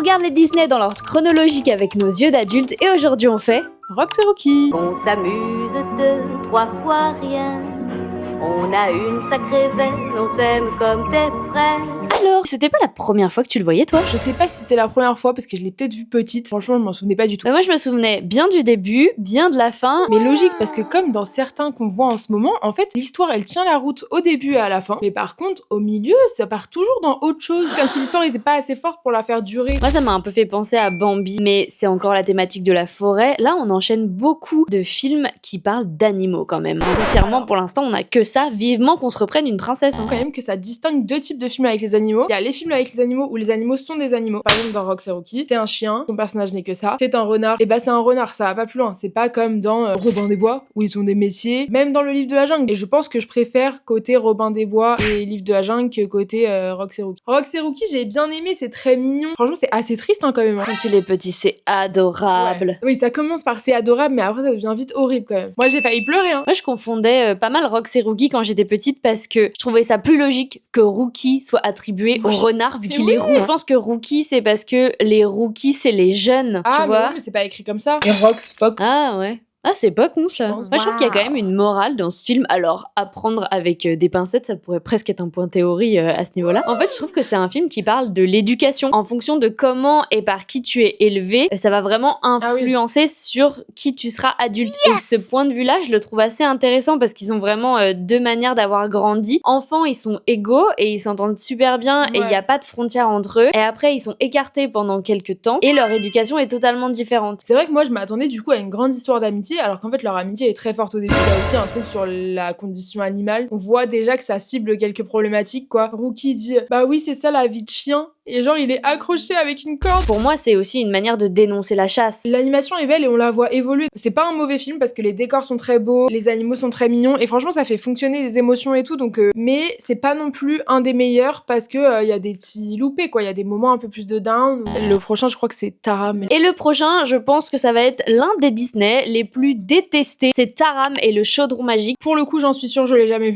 regarde les Disney dans l'ordre chronologique avec nos yeux d'adultes et aujourd'hui on fait Rox et Rookie. On s'amuse deux, trois fois rien. On a une sacrée veine, on s'aime comme des frères. Alors, c'était pas la première fois que tu le voyais toi? Je sais pas si c'était la première fois parce que je l'ai peut-être vu petite. Franchement, je m'en souvenais pas du tout. Moi je me souvenais bien du début, bien de la fin. Mais logique, parce que comme dans certains qu'on voit en ce moment, en fait, l'histoire elle tient la route au début et à la fin. Mais par contre, au milieu, ça part toujours dans autre chose. Comme si l'histoire n'était pas assez forte pour la faire durer. Moi ça m'a un peu fait penser à Bambi, mais c'est encore la thématique de la forêt. Là on enchaîne beaucoup de films qui parlent d'animaux quand même. Grossièrement pour l'instant on a que ça, vivement qu'on se reprenne une princesse. Quand même que ça distingue deux types de films avec les animaux. Il y a les films avec les animaux où les animaux sont des animaux. Par exemple dans Rox et Rookie, c'est un chien, son personnage n'est que ça. C'est un renard, et bah c'est un renard, ça va pas plus loin. C'est pas comme dans Robin des Bois où ils ont des métiers, même dans le livre de la jungle. Et je pense que je préfère côté Robin des Bois et livre de la jungle que côté Rox et Rookie. Rox et Rookie j'ai bien aimé, c'est très mignon. Franchement c'est assez triste quand même. Quand il est petit c'est adorable. Ouais. Oui ça commence par c'est adorable mais après ça devient vite horrible quand même. Moi j'ai failli pleurer Moi je confondais pas mal Rox et Rookie quand j'étais petite parce que je trouvais ça plus logique que Rookie soit attribué au renard vu qu'il est roux. Je pense que Rookie c'est parce que les rookies c'est les jeunes, tu mais vois. ouais, mais c'est pas écrit comme ça. Et Rox, Fox. Ah ouais. Ah c'est pas con ça. Moi je trouve qu'il y a quand Wow. même une morale dans ce film. Alors à prendre avec des pincettes, ça pourrait presque être un point théorie à ce niveau-là. En fait je trouve que c'est un film qui parle de l'éducation. En fonction de comment et par qui tu es élevé, ça va vraiment influencer sur qui tu seras adulte. Et ce point de vue-là je le trouve assez intéressant parce qu'ils ont vraiment deux manières d'avoir grandi. Enfants ils sont égaux et ils s'entendent super bien et il n'y a pas de frontières entre eux. Et après ils sont écartés pendant quelques temps et leur éducation est totalement différente. C'est vrai que moi je m'attendais du coup à une grande histoire d'amitié alors qu'en fait leur amitié est très forte au début. Il y a aussi un truc sur la condition animale. On voit déjà que ça cible quelques problématiques quoi. Rookie dit bah oui c'est ça la vie de chien et genre il est accroché avec une corde. Pour moi c'est aussi une manière de dénoncer la chasse. L'animation est belle et on la voit évoluer. C'est pas un mauvais film parce que les décors sont très beaux, les animaux sont très mignons et franchement ça fait fonctionner les émotions et tout donc mais c'est pas non plus un des meilleurs parce que y a des petits loupés quoi, il y a des moments un peu plus de down. Le prochain je crois que c'est Taram. Et le prochain je pense que ça va être l'un des Disney les plus détestés, c'est Taram et le chaudron magique. Pour le coup j'en suis sûre je l'ai jamais vu.